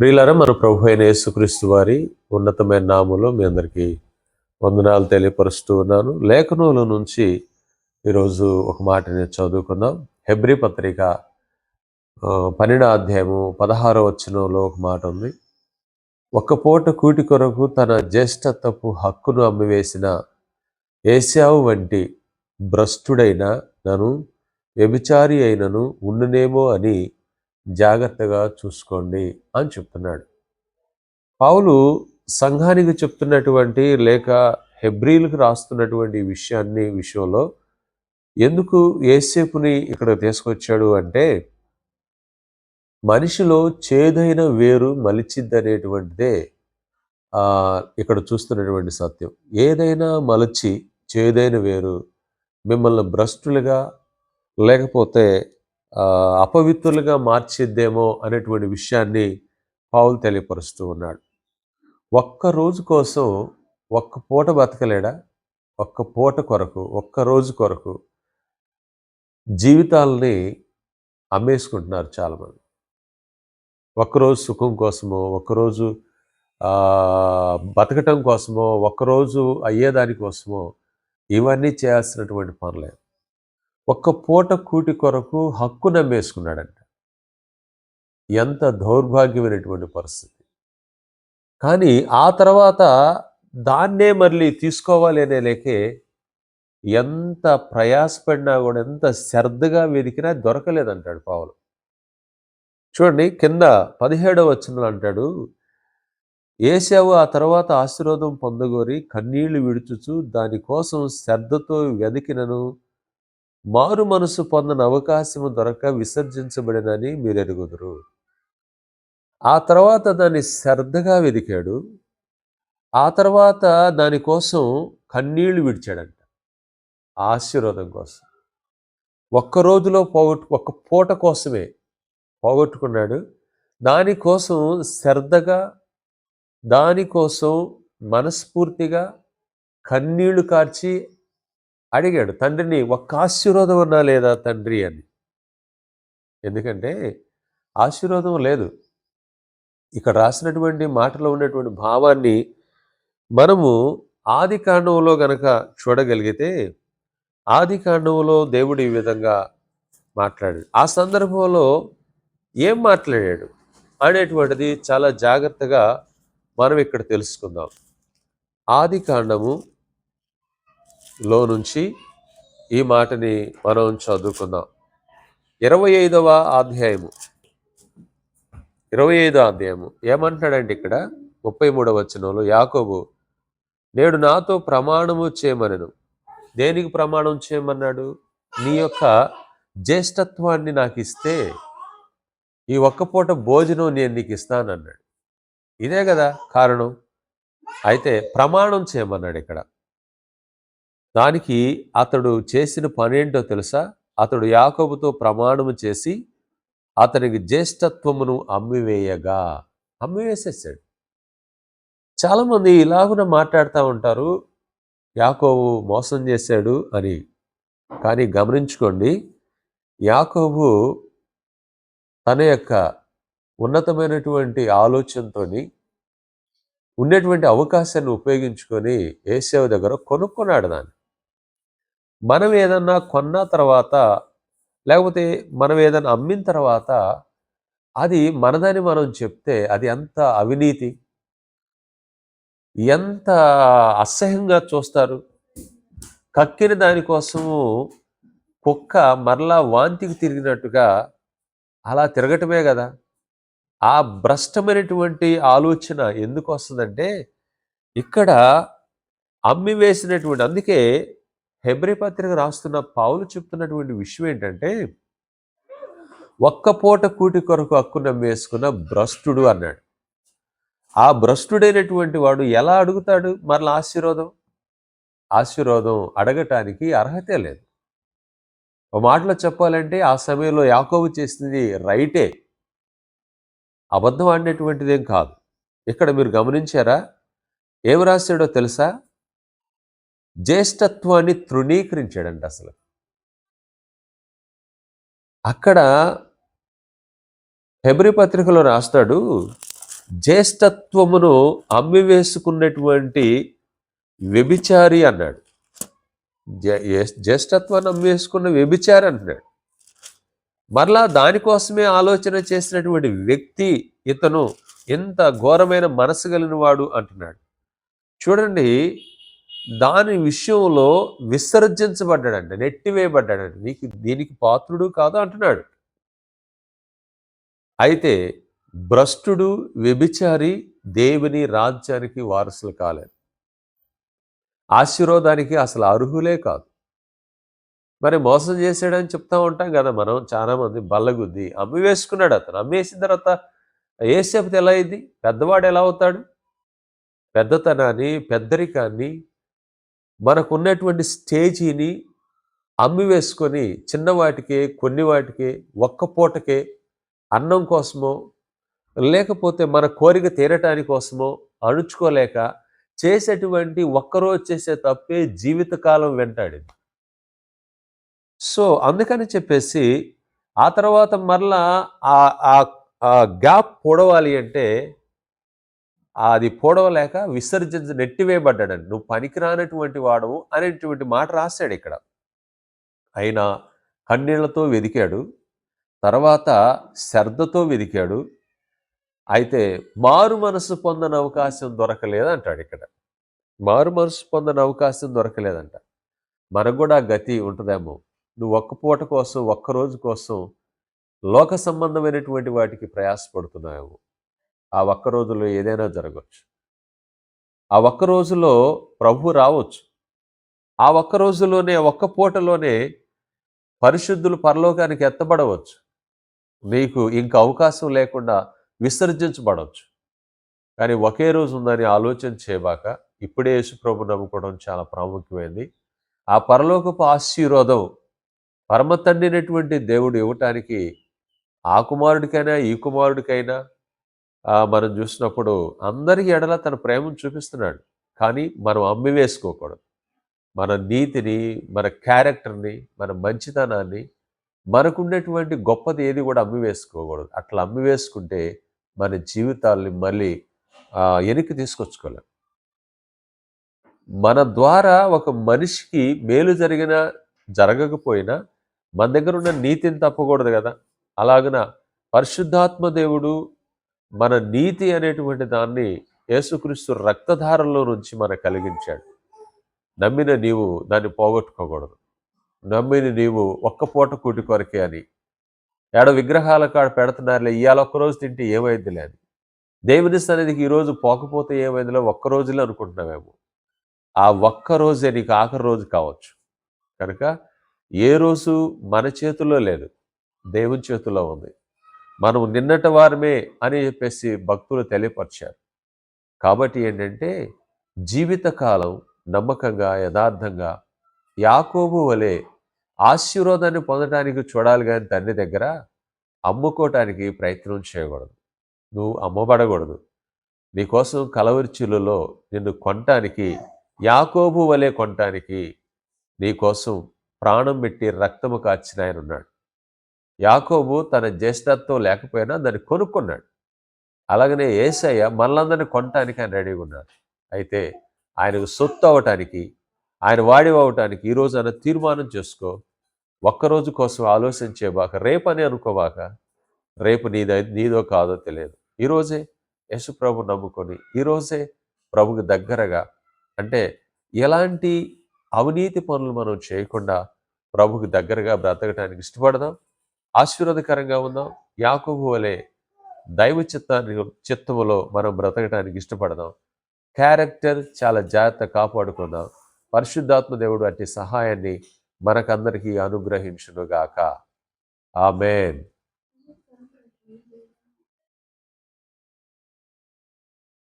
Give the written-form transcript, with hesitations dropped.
ప్రియులారా, మన ప్రభు అయిన యేసుక్రీస్తు వారి ఉన్నతమైన నామములో మీ అందరికీ వందనాలు తెలియపరుస్తూ ఉన్నాను. లేఖనముల నుంచి ఈరోజు ఒక మాట నేను చదువుకుందాం. హెబ్రీ పత్రిక 12వ అధ్యాయము 16వ వచనంలో ఒక మాట ఉంది. ఒక్క పూట కూటి కొరకు తన జ్యేష్ఠత్వపు హక్కును అమ్మివేసిన ఏశావు వంటి భ్రష్టుడైన నను వ్యభిచారి అయినను ఉండునేమో అని జాగ్రత్తగా చూసుకోండి అని చెప్తున్నాడు. పౌలు సంఘానికి చెప్తున్నటువంటి లేక హెబ్రీలకు రాస్తున్నటువంటి విషయంలో ఎందుకు యేసేపుని ఇక్కడ తీసుకొచ్చాడు అంటే, మనిషిలో చేదైన వేరు మలిచిద్దనేటువంటిదే ఇక్కడ చూస్తున్నటువంటి సత్యం. ఏదైనా మలచి చేదైన వేరు మిమ్మల్ని భ్రష్టులుగా లేకపోతే అపవిత్రులుగా మార్చిద్దేమో అనేటువంటి విషయాన్ని పౌలు తెలియపరుస్తూ ఉన్నాడు. ఒక్క రోజు కోసం ఒక్క పూట బతకలేడా? ఒక్క పూట కొరకు, ఒక్క రోజు కొరకు జీవితాలని అమ్మేసుకుంటున్నారు చాలామంది. ఒక్కరోజు సుఖం కోసమో, ఒక్కరోజు బతకటం కోసమో, ఒక్కరోజు అయ్యేదాని కోసమో ఇవన్నీ చేయాల్సినటువంటి పనులే. ఒక్క పూట కూటి కొరకు హక్కు నమ్మేసుకున్నాడంట. ఎంత దౌర్భాగ్యమైనటువంటి పరిస్థితి. కానీ ఆ తర్వాత దాన్నే మళ్ళీ తీసుకోవాలి అనే లేకే ఎంత ప్రయాసపడినా కూడా, ఎంత శ్రద్ధగా వెతికినా దొరకలేదంటాడు పౌలు. చూడండి, కింద 17వ వచనంలో అంటాడు, ఏశావు ఆ తర్వాత ఆశీర్వాదం పొందగోరి కన్నీళ్లు విడుచుచు దానికోసం శ్రద్ధతో వెదికినను మారు మనసు పొందని అవకాశము దొరక విసర్జించబడినని మీరు ఎరుగుదురు. ఆ తర్వాత దాన్ని శ్రద్ధగా వెదికాడు. ఆ తర్వాత దానికోసం కన్నీళ్లు విడిచాడంట, ఆశీర్వాదం కోసం. ఒక్క రోజులో ఒక్క పూట కోసమే పోగొట్టుకున్నాడు. దానికోసం శ్రద్ధగా, దానికోసం మనస్ఫూర్తిగా కన్నీళ్లు కార్చి అడిగాడు తండ్రిని, ఒక్క ఆశీర్వాదం అన్నా లేదా తండ్రి అని. ఎందుకంటే ఆశీర్వాదం లేదు. ఇక్కడ రాసినటువంటి మాటలో ఉన్నటువంటి భావాన్ని మనము ఆది కాండంలో గనక చూడగలిగితే, ఆది కాండంలో దేవుడు ఈ విధంగా మాట్లాడాడు. ఆ సందర్భంలో ఏం మాట్లాడాడు అనేటువంటిది చాలా జాగ్రత్తగా మనం ఇక్కడ తెలుసుకుందాం. ఆది కాండములో నుంచి ఈ మాటని మనం చదువుకుందాం. 25వ అధ్యాయము ఏమంటాడంటే ఇక్కడ 33వ వచనంలో, యాకోబు నేడు నాతో ప్రమాణము చేయమనెను. దేనికి ప్రమాణం చేయమన్నాడు? నీ యొక్క జ్యేష్ఠత్వాన్ని నాకు ఇస్తే ఈ ఒక్క పూట భోజనం నేను నీకు ఇస్తానన్నాడు. ఇదే కదా కారణం. అయితే ప్రమాణం చేయమన్నాడు ఇక్కడ. దానికి అతడు చేసిన పనేంటో తెలుసా? అతడు యాకోబుతో ప్రమాణము చేసి అతనికి జ్యేష్ఠత్వమును అమ్మివేసేసాడు. చాలామంది ఇలాగున మాట్లాడుతూ ఉంటారు, యాకోబు మోసం చేశాడు అని. కానీ గమనించుకోండి, యాకోబు తన యొక్క ఉన్నతమైనటువంటి ఆలోచనతో ఉండేటువంటి అవకాశాన్ని ఉపయోగించుకొని ఏశావు దగ్గర కొనుక్కున్నాడు దాన్ని. మనం ఏదన్నా కొన్న తర్వాత, లేకపోతే మనం ఏదైనా అమ్మిన తర్వాత అది మనదని మనం చెప్తే అది ఎంత అవినీతి, ఎంత అసహ్యంగా చూస్తారు. కక్కిన దానికోసము కుక్క మరలా వాంతికి తిరిగినట్టుగా అలా తిరగటమే కదా. ఆ భ్రష్టమైనటువంటి ఆలోచన ఎందుకు వస్తుందంటే, ఇక్కడ అమ్మివేసినటువంటి, అందుకే హెబ్రీ పత్రిక రాస్తున్న పౌలు చెప్తున్నటువంటి విషయం ఏంటంటే, ఒక్క పూట కూటి కొరకు హక్కు నమ్మేసుకున్న భ్రష్టుడు అన్నాడు. ఆ భ్రష్టుడైనటువంటి వాడు ఎలా అడుగుతాడు మరలా ఆశీర్వాదం అడగటానికి అర్హతే లేదు. ఒక మాటలో చెప్పాలంటే ఆ సమయంలో యాకోబు చేసింది రైటే, అబద్ధం ఆడినటువంటిదేం కాదు. ఇక్కడ మీరు గమనించారా? ఏం రాశాడో తెలుసా? జ్యేష్ఠత్వాన్ని తృణీకరించాడంట. అసలు అక్కడ హెబ్రీ పత్రికలో రాస్తాడు, జ్యేష్ఠత్వమును అమ్మివేసుకున్నటువంటి వ్యభిచారి అన్నాడు. జ్యేష్ఠత్వాన్ని అమ్మివేసుకున్న వ్యభిచారి అంటున్నాడు. మరలా దానికోసమే ఆలోచన చేసినటువంటి వ్యక్తి ఇతను ఎంత ఘోరమైన మనసు కలిగిన వాడు అంటున్నాడు. చూడండి, దాని విషయంలో విసర్జించబడ్డాడంట, నెట్టివేయబడ్డాడంట. దీనికి పాత్రుడు కాదు అంటున్నాడు. అయితే భ్రష్టుడు, వ్యభిచారి దేవుని రాజ్యానికి వారసులు కాలేదు, ఆశీర్వాదానికి అసలు అర్హులే కాదు. మరి మోసం చేశాడని చెప్తా ఉంటాం కదా మనం. చాలామంది బల్లగుద్ది అమ్మి వేసుకున్నాడు. అతను అమ్మేసిన తర్వాత ఏసేపు ఎలా అయింది? పెద్దవాడు ఎలా అవుతాడు? పెద్దతనాన్ని, పెద్దరికాన్ని, మనకున్నటువంటి స్టేజీని అమ్మి వేసుకొని చిన్నవాటికే, కొన్ని వాటికే, ఒక్క పూటకే అన్నం కోసమో లేకపోతే మన కోరిక తీరటాని కోసమో అణుచుకోలేక చేసేటువంటి ఒక్కరోజు చేసే తప్పే జీవితకాలం వెంటాడింది. సో అందుకని చెప్పేసి ఆ తర్వాత మరలా ఆ గ్యాప్ పొడవాలి అంటే అది పొడవలేక నెట్టివేయబడ్డాడండి. నువ్వు పనికిరానటువంటి వాడవు అనేటువంటి మాట రాశాడు ఇక్కడ. అయినా కన్నీళ్లతో వెదికాడు, తర్వాత శ్రద్ధతో వెదికాడు. అయితే మారు మనసు పొందని అవకాశం దొరకలేదంటాడు ఇక్కడ. మారు మనసు పొందని అవకాశం దొరకలేదంట. మనకు కూడా గతి ఉంటుందేమో. నువ్వు ఒక్క పూట కోసం, ఒక్కరోజు కోసం లోక సంబంధమైనటువంటి వాటికి ప్రయాసపడుతున్నావు. ఆ ఒక్క రోజులో ఏదైనా జరగవచ్చు. ఆ ఒక్క రోజులో ప్రభు రావచ్చు. ఆ ఒక్క రోజులోనే, ఒక్క పూటలోనే పరిశుద్ధులు పరలోకానికి ఎత్తబడవచ్చు. నీకు ఇంక అవకాశం లేకుండా విసర్జించబడవచ్చు. కానీ ఒకే రోజు ఉందని ఆలోచన చేయబాక ఇప్పుడే యేసు ప్రభు నమ్ముకోవడం చాలా ప్రాముఖ్యమైనది. ఆ పరలోకపు ఆశీర్వాదం పరమ తండ్రినటువంటి దేవుడు ఇవ్వటానికి ఆ కుమారుడికైనా ఈ కుమారుడికైనా మనం చూసినప్పుడు అందరి ఎడల తన ప్రేమను చూపిస్తున్నాడు. కానీ మనం అమ్మి వేసుకోకూడదు. మన నీతిని, మన క్యారెక్టర్ని, మన మంచితనాన్ని, మనకున్నటువంటి గొప్పది ఏది కూడా అమ్మి వేసుకోకూడదు. అట్లా అమ్మి వేసుకుంటే మన జీవితాల్ని మళ్ళీ వెనక్కి తీసుకొచ్చుకోలేం. మన ద్వారా ఒక మనిషికి మేలు జరగకపోయినా మన దగ్గర ఉన్న నీతిని తప్పకూడదు కదా. అలాగన పరిశుద్ధాత్మ దేవుడు మన నీతి అనేటువంటి దాన్ని యేసుక్రీస్తు రక్తధారంలో నుంచి మనకు కలిగించాడు. నమ్మిన నీవు దాన్ని పోగొట్టుకోకూడదు. నమ్మిన నీవు ఒక్క పూట కూటి కొరకే అని ఏడో విగ్రహాల కాడ పెడుతున్నారులే, ఇవాళ ఒక్కరోజు తింటే ఏమైందిలే అని. దేవుని సన్నిధికి ఈరోజు పోకపోతే ఏమైందిలే, ఒక్కరోజులే అనుకుంటున్నామేమో. ఆ ఒక్కరోజే నీకు ఆఖరి రోజు కావచ్చు. కనుక ఏ రోజు మన చేతుల్లో లేదు, దేవుని చేతుల్లో ఉంది. మనం నిన్నటి వారమే అని చెప్పేసి భక్తులు తెలియపరిచారు. కాబట్టి ఏంటంటే జీవితకాలం నమ్మకంగా, యథార్థంగా యాకోబు వలె ఆశీర్వాదాన్ని పొందడానికి చూడాలి, కానీ తండ్రి దగ్గర అమ్ముకోవటానికి ప్రయత్నం చేయకూడదు. నువ్వు అమ్మబడకూడదు. నీకోసం కలవరిచిలులో నిన్ను కొనటానికి, యాకోబు వలె కొనటానికి నీకోసం ప్రాణం పెట్టి రక్తము కార్చిన ఆయన ఉన్నాడు. యాకోబు తన జ్యేష్ఠత్వం లేకపోయినా దాన్ని కొనుక్కున్నాడు. అలాగనే యేసయ్య మనలందరినీ కొనటానికి ఆయన రెడీగా ఉన్నాడు. అయితే ఆయనకు సొత్తు అవటానికి, ఆయన వాడి అవటానికి ఈరోజు ఆయన తీర్మానం చేసుకో. ఒక్కరోజు కోసం ఆలోచించేబాక, రేపని అనుకోబాక. రేపు నీదో కాదో తెలియదు. ఈరోజే యేసు ప్రభు నమ్ముకొని, ఈరోజే ప్రభుకి దగ్గరగా, అంటే ఎలాంటి అవినీతి పనులు మనం చేయకుండా ప్రభుకి దగ్గరగా బ్రతకటానికి ఇష్టపడదాం. ఆశీర్వాదకరంగా ఉందాం. యాకోబు వలె దైవ చిత్తములో మనం బ్రతకటానికి ఇష్టపడదాం. క్యారెక్టర్ చాలా జాగ్రత్త కాపాడుకుందాం. పరిశుద్ధాత్మ దేవుడు అట్టి సహాయాన్ని మనకందరికీ అనుగ్రహించునుగాక. ఆమేన్.